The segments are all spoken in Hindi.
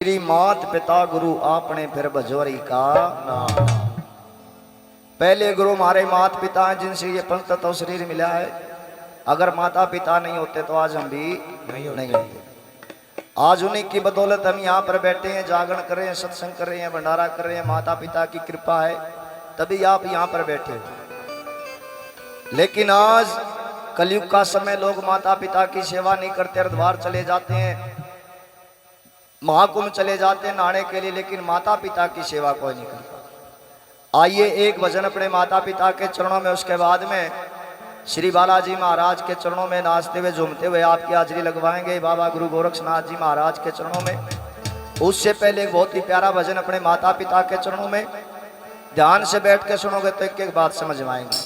श्री मात पिता गुरु आपने फिर भजोरी का नाम। पहले गुरु हमारे माता पिता हैं जिनसे ये पंच तत्व शरीर मिला है। अगर माता पिता नहीं होते तो आज हम भी नहीं होते। आज उन्हीं की बदौलत हम यहाँ पर बैठे हैं, जागरण कर रहे हैं, सत्संग कर रहे हैं, भंडारा कर रहे हैं। माता पिता की कृपा है तभी आप यहाँ पर बैठे हो। लेकिन आज कलयुग का समय, लोग माता पिता की सेवा नहीं करते, हरिद्वार चले जाते हैं, महाकुंभ चले जाते हैं नहाने के लिए, लेकिन माता पिता की सेवा कोई नहीं करता। आइए एक भजन अपने माता पिता के चरणों में, उसके बाद में श्री बालाजी महाराज के चरणों में नाचते हुए झूमते हुए आपकी हाजिरी लगवाएंगे बाबा गुरु गोरक्षनाथ जी महाराज के चरणों में। उससे पहले एक बहुत ही प्यारा भजन अपने माता पिता के चरणों में ध्यान से बैठ के सुनोगे तो एक एक बात समझ में आएंगे।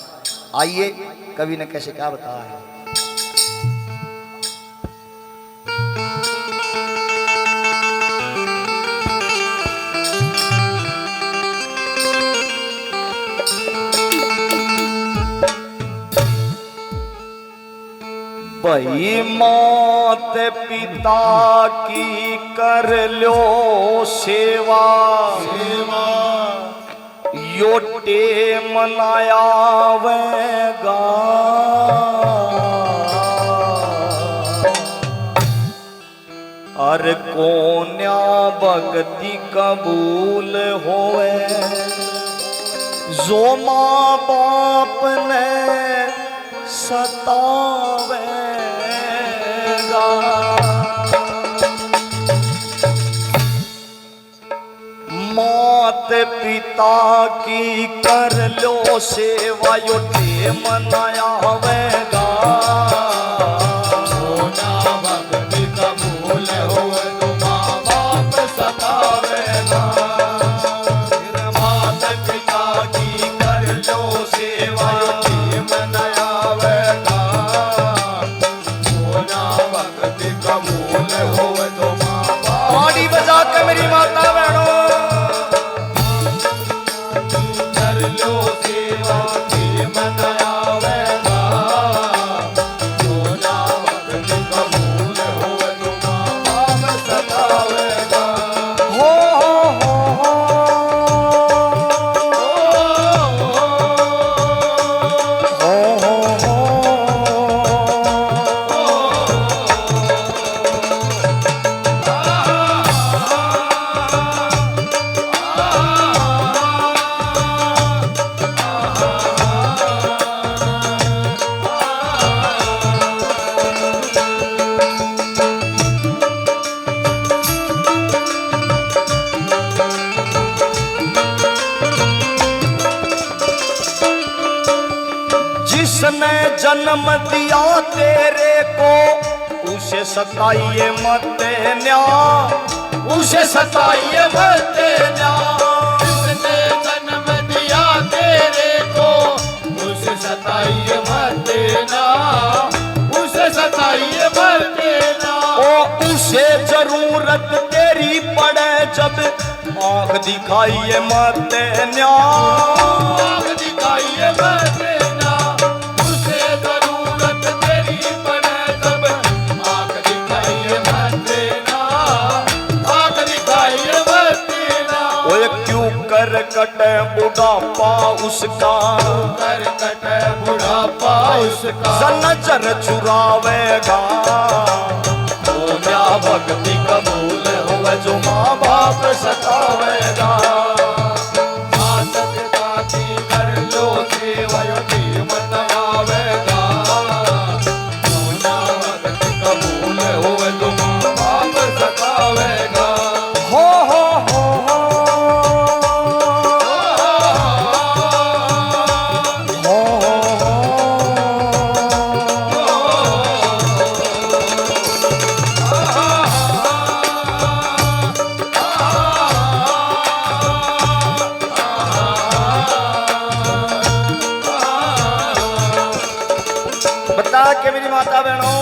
आइए कवि ने कैसे क्या बताया है। भाई मात पिता की कर लो सेवा, योटे मनाया वेगा। अर कोन्या भक्ति कबूल होए, जो माँ बाप ने सतावेगा। मात पिता की कर लो सेवा, योटे मनाया वेगा। भक्ति कबूल हो तो माँ बाप सतावेगा। मात पिता की कर लो सेवा, योटे मनाया वेगा। भक्ति कबूल हो तो माँ बाप। ताड़ी बजा के मेरी माता बहनों जिसने जन्म दिया तेरे को, उसे सताइए मत न्या, उसे सताइए मत न्या। जिसने जन्म दिया तेरे को, उसे सताइए मत न्या, उसे सताइए मत न्या। ओ उसे जरूरत तेरी पड़े जब, आँख दिखाइए मत न्या, आँख दिखाइए मत न्या। कर कटे बुढ़ापा उसका, कर कटे बुढ़ापा उसका। नजर चुरावेगा तो क्या भक्ति कबूल हो जो माँ बाप सतावेगा। माता पिता की कर लो सेवा, योटे मनावेगा। तो भक्ति कबूल हो जो माँ बाप सतावेगा। हो के मेरी माता बहनों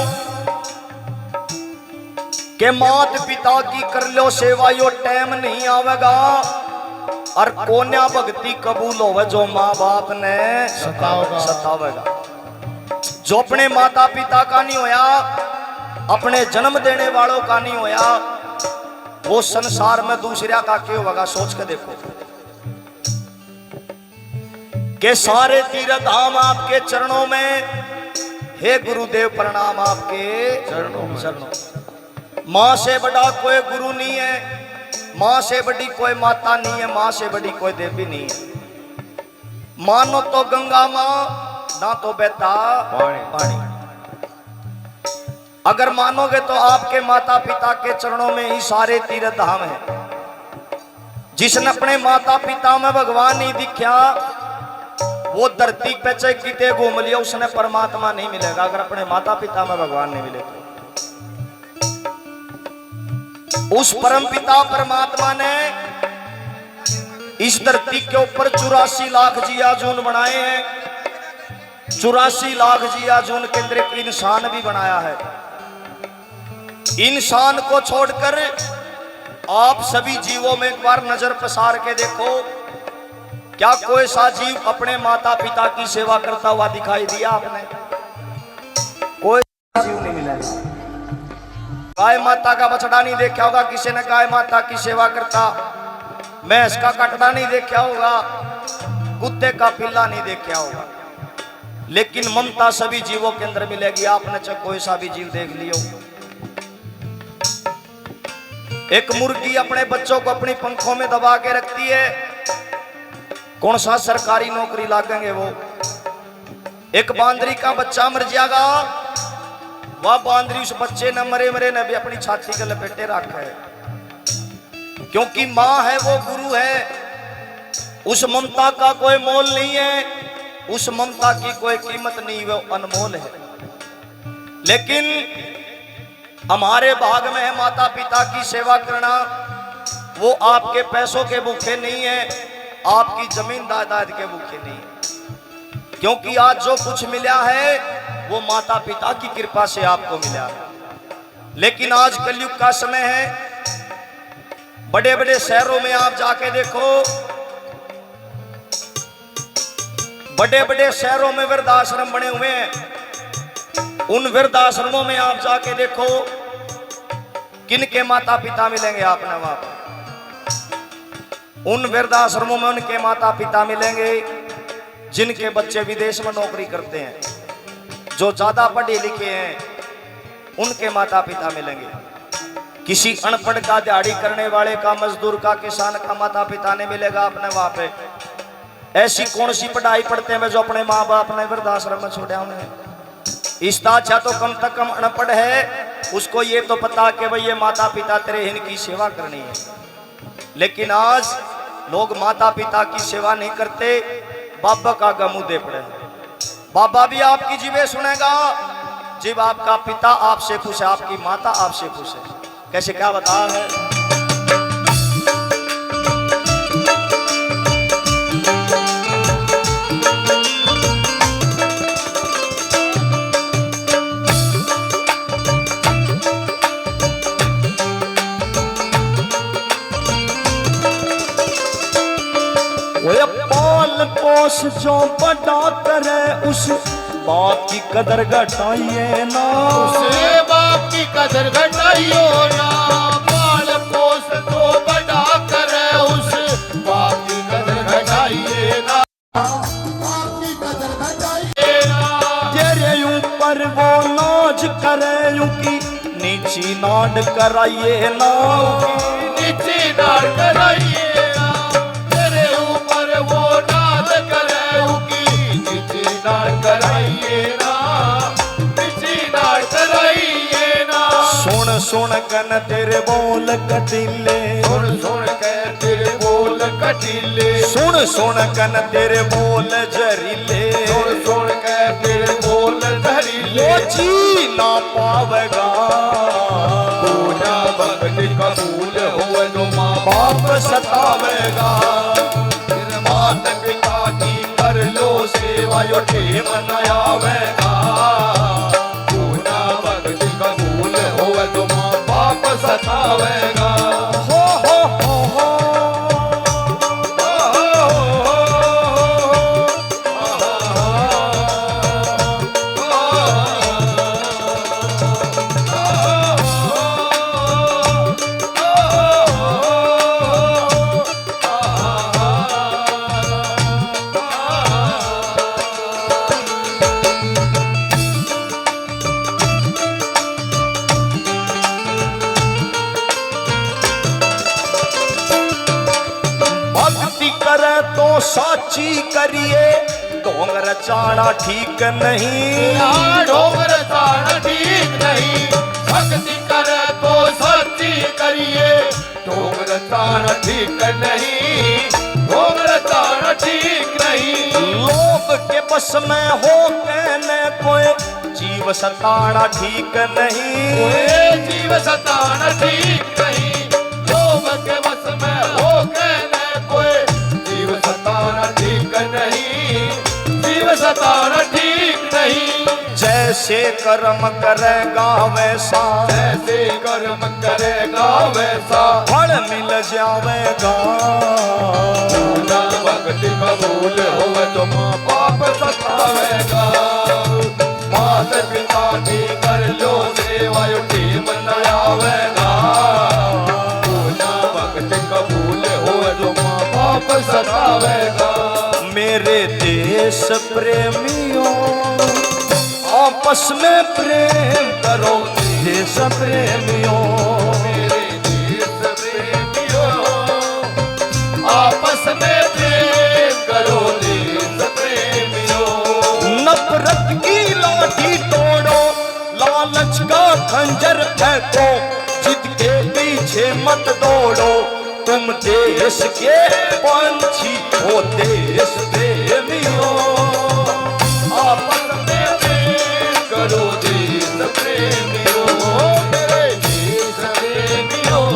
के मात पिता की कर लो सेवा, यो टाइम नहीं आवेगा। और कोन्या भक्ति कबूल होवे जो माँ बाप ने सतावेगा। जो अपने माता पिता का नहीं होया, अपने जन्म देने वालों का नहीं होया, वो संसार में दूसरा का क्यों होगा? सोच के देखो कि सारे तीर्थ धाम आपके चरणों में, हे गुरुदेव प्रणाम आपके चरणों में। मां से बड़ा कोई गुरु नहीं है, मां से बड़ी कोई माता नहीं है, मां से बड़ी कोई देवी नहीं है। मानो तो गंगा मां, ना तो बहता पानी। अगर मानोगे तो आपके माता पिता के चरणों में ही सारे तीर्थ धाम है। जिसने अपने माता पिता में भगवान नहीं दिखा, वो धरती पे चाहे किते घूम लिया, उसने परमात्मा नहीं मिलेगा। अगर अपने माता पिता में भगवान नहीं मिले तो उस परम पिता परमात्मा ने इस धरती के ऊपर 84 लाख जिया जून बनाए हैं। 84 लाख जिया जून के अंदर एक इंसान भी बनाया है। इंसान को छोड़कर आप सभी जीवों में एक बार नजर पसार के देखो, क्या कोई सा जीव अपने माता पिता की सेवा करता हुआ दिखाई दिया आपने? कोई जीव नहीं मिला। गाय माता का बछड़ा नहीं देखा होगा किसी ने, गाय माता की सेवा करता। भैंस का कटड़ा नहीं देखा होगा, कुत्ते का पिल्ला नहीं देखा होगा। लेकिन ममता सभी जीवों के अंदर मिलेगी। आपने चाहे कोई सा भी जीव देख लियो। एक मुर्गी अपने बच्चों को अपनी पंखों में दबा के रखती है, कौन सा सरकारी नौकरी लागेंगे वो? एक बांदरी का बच्चा मर जाएगा, वह बांदरी उस बच्चे न मरे मरे न भी अपनी छाती के लपेटे रखा है, क्योंकि मां है वो गुरु है। उस ममता का कोई मोल नहीं है, उस ममता की कोई कीमत नहीं, वो अनमोल है। लेकिन हमारे भाग में है माता पिता की सेवा करना। वो आपके पैसों के भूखे नहीं है, आपकी जमीन जायदाद के भूखे नहीं है, क्योंकि आज जो कुछ मिला है वो माता पिता की कृपा से आपको मिला है। लेकिन आज कलयुग का समय है। बड़े बड़े शहरों में आप जाके देखो, बड़े बड़े शहरों में वृद्धाश्रम बने हुए हैं। उन वृद्धाश्रमों में आप जाके देखो, किनके माता पिता मिलेंगे आपने वहां पर? उन वृद्धाश्रमों में उनके माता पिता मिलेंगे जिनके बच्चे विदेश में नौकरी करते हैं। जो ज्यादा पढ़े लिखे हैं उनके माता पिता मिलेंगे। किसी अनपढ़ का, दिहाड़ी करने वाले का, मजदूर का, किसान का माता पिता नहीं मिलेगा अपने वहां पे। ऐसी कौन सी पढ़ाई पढ़ते हैं जो अपने माँ बाप ने वृद्धाश्रम में छोड़े हुए हैं? इसका अच्छा तो कम से कम अनपढ़ है, उसको ये तो पता कि भाई ये माता पिता तेरे इनकी सेवा करनी है। लेकिन आज लोग माता पिता की सेवा नहीं करते, बाबा का गमू दे पड़े। बाबा भी आपकी जीवे सुनेगा जब आपका पिता आपसे खुश है, आपकी माता आपसे खुश है। कैसे क्या बता है? पाल पोस जो बड़ा करे उस बाप की कदर घटाइए ना, उसे बाप की कदर घटाइयो ना। पाल पोस जो बड़ा करे उस बाप की कदर घटाइए ना, बाप की कदर घटाइए ना। तेरे ऊपर वो नाज करे यूं की नीची नाड कराइए ना, नीची नाड कराइए। सुन सुन कन तेरे बोल कटीले, सुन सुन के तेरे बोल कटीले, सुन सुन कन तेरे बोल जहरीले, सुन सुन के तेरे बोल जहरीले। वो जी ना पावेगा पूजा भक्ति कबूल हो जो माँ बाप सतावेगा। फिर मात पिता की कर लो सेवा यो ठेम न आवेगा। पूजा भक्ति कबूल हो जो माँ बाप सतावेगा। हो हो हो हो भक्ति करे तो साची करिए, ढोंग रचाना ठीक नहीं। ढोंग रचाना ठीक नहीं, भक्ति करे तो सच्ची करिए, ढोंग रचाना ठीक नहीं, ढोंग रचाना ठीक नहीं। लोभ के बस में हो कहने कोई, जीव सताना ठीक नहीं। जीव सताना ठीक नहीं, लोभ के बस में हो कहने कोई, जीव सताना ठीक नहीं, जीव सताना ठीक नहीं। जैसे कर्म करेगा वैसा, जैसे कर्म करेगा वैसा फल मिल जावेगा। ना भक्ति कबूल हो तो माँ पाप सतावेगा। माता पिता की कर लो सेवा युटी बनावेगा। ना भक्ति कबूल हो तो माँ पाप सतावेगा। मेरे देश प्रेमियों आपस में प्रेम करो, देश प्रेमियों। मेरे देश प्रेमियों आपस में प्रेम करो, देश प्रेमियों। नफरत की लाठी तोड़ो, लालच का खंजर फेंको, जिद के पीछे मत दौड़ो। तुम देश के पंछी हो, देश प्रेमियों। आपस में प्रेम करो, देश प्रेमियों। मेरे देश प्रेमियों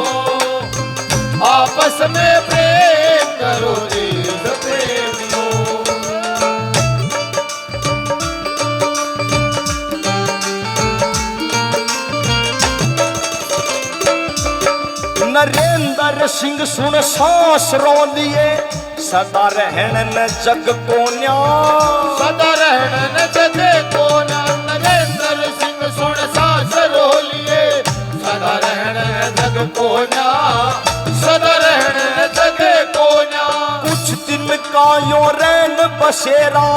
आपस में प्रेम करो, देश प्रेमियों। नरेंद्र सिंह सुन सांस रो लिए, सदा रहन न जग को न्याय। सदा रहन न जग को न्याय। नरेंद्र सिंह सुन सांस रो लिए, सदा रहन न जग को न्याय, सदा रहन न जग को न्याय। कुछ दिन का यो रैन बसेरा,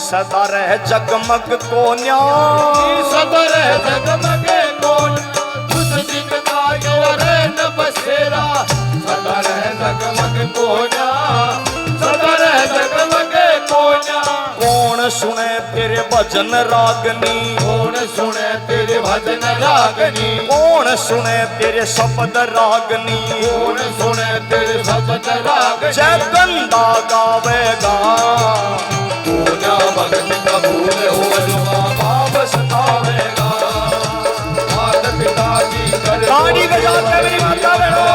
सदा रह जगमग को न्याय। सदा रह जगमग को न्याय। कुछ दिन का यो रैन बसेरा, सदा रह जगमग को न्याय, सदा रह जगमग को न्याय। कौन सुने तेरे भजन रागनी, कौन सुने तेरे भजन रागनी, कौन सुने तेरे शब्द रागनी। कौन सुने तेरे शब्द रागनी। जय गंदा गावेगा, तू ना भक्ति कबूल हो जो माँ बाप सतावेगा। माता पिता की कर ताड़ी बजाते मेरी माता बहनों,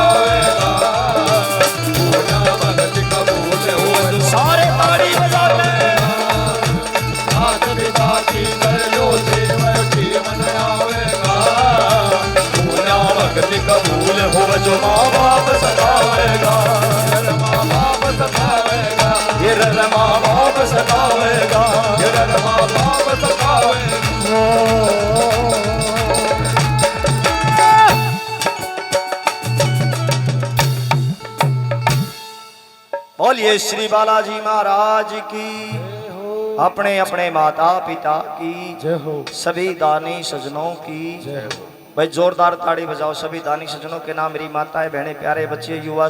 तू ना भक्ति कबूल हो जो सारे ताड़ी बजाते। माता पिता की कर लो सेवा जीवन आवेगा। तू ना भक्ति कबूल हो जो माँ बाप सतावेगा। माँ बाप सतावेगा, ये रर माँ बाप सतावेगा। माँ बाप सतावेगा। बोलिए श्री बालाजी महाराज की, अपने अपने माता पिता की जय हो, सभी दानी सजनों की। जय हो। भाई जोरदार ताड़ी बजाओ सभी दानी सजनों के नाम। मेरी माताएं बहनें प्यारे बच्चे युवा